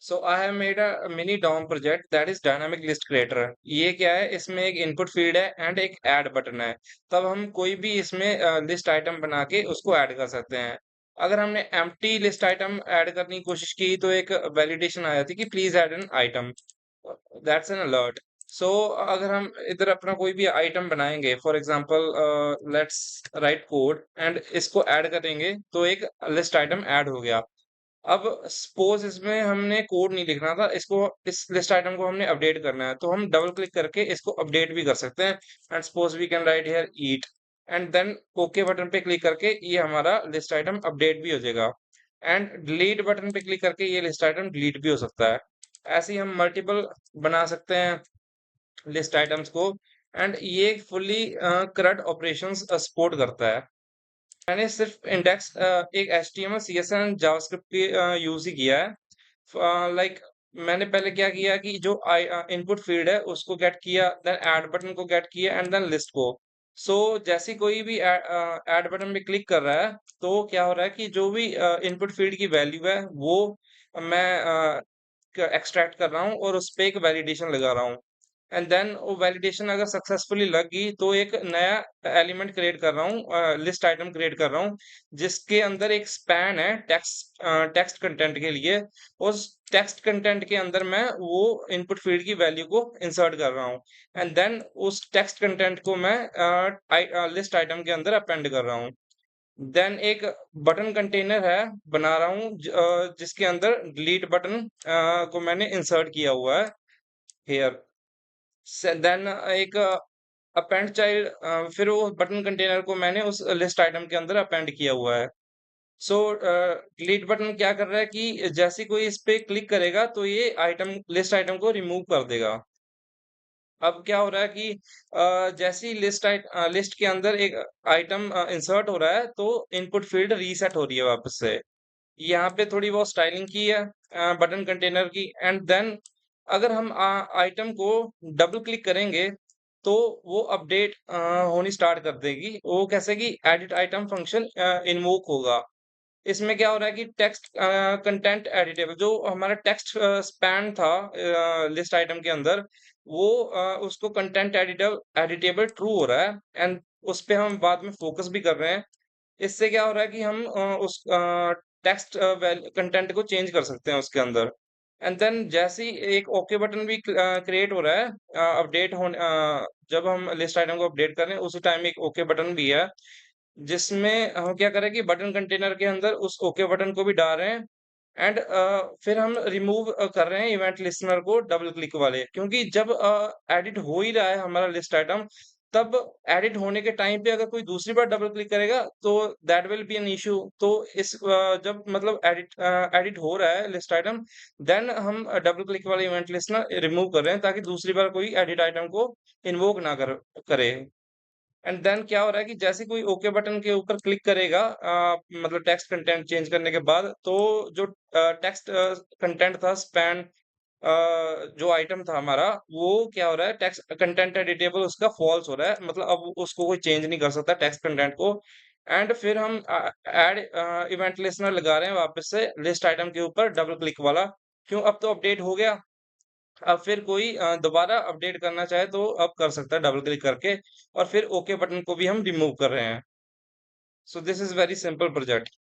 So I have made a mini DOM project that is dynamic list creator. ये क्या है? इसमें एक इनपुट फील्ड है एंड एक ऐड बटन है। तब हम कोई भी इसमें लिस्ट आइटम बना के उसको ऐड कर सकते हैं। अगर हमने एम्प्टी लिस्ट आइटम ऐड करने की कोशिश की तो एक वैलिडेशन आ जाती है कि please add an item. That's an alert. So अगर हम इधर अपना कोई भी आइटम बनाएंगे, for example let's write code and इसको ऐड करेंगे तो एक लिस्ट आइटम ऐड हो गया। अब सपोज इसमें हमने कोड नहीं लिखना था, इसको इस लिस्ट आइटम को हमने अपडेट करना है, तो हम डबल क्लिक करके इसको अपडेट भी कर सकते हैं। And suppose we can write here eat and then okay button पे क्लिक करके ये हमारा लिस्ट आइटम अपडेट भी हो जाएगा। एंड डिलीट बटन पे क्लिक करके ये लिस्ट आइटम डिलीट भी हो सकता है। ऐसे ही हम मल्टीपल बना सकते हैं लिस्ट आइटम्स को। एंड ये फुल्ली करंट ऑपरेशंस सपोर्ट करता है। मैंने सिर्फ इंडेक्स एक HTML CSS जावास्क्रिप्ट की यूज ही किया है। लाइक मैंने पहले क्या किया कि जो इनपुट फील्ड है उसको गेट किया, देन ऐड बटन को गेट किया एंड देन लिस्ट को। सो जैसे कोई भी ऐड बटन पे क्लिक कर रहा है तो क्या हो रहा है कि जो भी इनपुट फील्ड की वैल्यू है वो मैं एक्सट्रैक्ट कर रहा हूँ और उस पे एक वैलिडेशन लगा रहा हूँ। एंड देन वो वैलिडेशन अगर सक्सेसफुली लग गई तो एक नया एलिमेंट क्रिएट कर रहा हूँ, लिस्ट आइटम क्रिएट कर रहा हूँ जिसके अंदर एक स्पैन है टेक्स्ट कंटेंट के लिए। उस टेक्स्ट कंटेंट के अंदर मैं वो इनपुट फील्ड की वैल्यू को इंसर्ट कर रहा हूँ। एंड देन उस टेक्स्ट कंटेंट को मैं लिस्ट आइटम के अंदर अपेंड कर रहा हूँ। देन एक बटन कंटेनर है बना रहा हूँ जिसके अंदर डिलीट बटन को मैंने इंसर्ट किया हुआ है हेयर। देन एक अपेंड चाइल्ड, फिर वो बटन कंटेनर को मैंने उस लिस्ट आइटम के अंदर अपेंड किया हुआ है। सो डिलीट बटन क्या कर रहा है कि जैसे कोई इस पे क्लिक करेगा तो ये आइटम लिस्ट आइटम को रिमूव कर देगा। अब क्या हो रहा है कि जैसे ही लिस्ट के अंदर एक आइटम इंसर्ट हो रहा है तो इनपुट फील्ड रीसेट हो रही है वापस से। यहाँ पे थोड़ी बहुत स्टाइलिंग की है बटन कंटेनर की। एंड देन अगर हम आइटम को डबल क्लिक करेंगे तो वो अपडेट होनी स्टार्ट कर देगी। वो कैसे कि एडिट आइटम फंक्शन इन्वोक होगा। इसमें क्या हो रहा है कि टेक्स्ट कंटेंट एडिटेबल जो हमारा टेक्स्ट स्पैन था लिस्ट आइटम के अंदर वो उसको कंटेंट एडिटेबल एडिटेबल ट्रू हो रहा है। एंड उस पे हम बाद में फोकस भी कर रहे हैं। इससे क्या हो रहा है कि हम उस टेक्स्ट कंटेंट को चेंज कर सकते हैं उसके अंदर। एंड देन जैसे ही एक ओके बटन भी क्रिएट हो रहा है अपडेट होने जब हम लिस्ट आइटम को अपडेट कर रहे हैं उसी टाइम एक ओके बटन भी है जिसमें हम क्या कर रहे हैं कि बटन कंटेनर के अंदर उस ओके बटन को भी डाल रहे हैं। एंड फिर हम रिमूव कर रहे हैं इवेंट लिस्टनर को डबल क्लिक वाले, क्योंकि जब एडिट हो ही रहा है हमारा लिस्ट आइटम तब एडिट होने के टाइम पे अगर कोई दूसरी बार डबल क्लिक करेगा तो that will be an issue. तो जब मतलब एडिट हो रहा है लिस्ट आइटम देन हम डबल क्लिक वाले इवेंट लिस्टनर रिमूव कर रहे हैं ताकि दूसरी बार कोई एडिट आइटम को इन्वोक ना करे। एंड देन क्या हो रहा है कि जैसे कोई ओके बटन के ऊपर क्लिक करेगा मतलब टेक्स्ट कंटेंट चेंज करने के बाद तो जो टेक्स्ट कंटेंट था स्पैन जो आइटम था हमारा वो क्या हो रहा है टेक्स्ट कंटेंट एडिटेबल उसका फॉल्स हो रहा है, मतलब अब उसको कोई चेंज नहीं कर सकता टेक्स्ट कंटेंट को। एंड फिर हम ऐड इवेंट लिस्टनर लगा रहे हैं वापस से लिस्ट आइटम के ऊपर डबल क्लिक वाला। क्यों? अब तो अपडेट हो गया। अब फिर कोई दोबारा अपडेट करना चाहे तो अब कर सकता है डबल क्लिक करके। और फिर ओके बटन को भी हम रिमूव कर रहे हैं। So this is very simple project.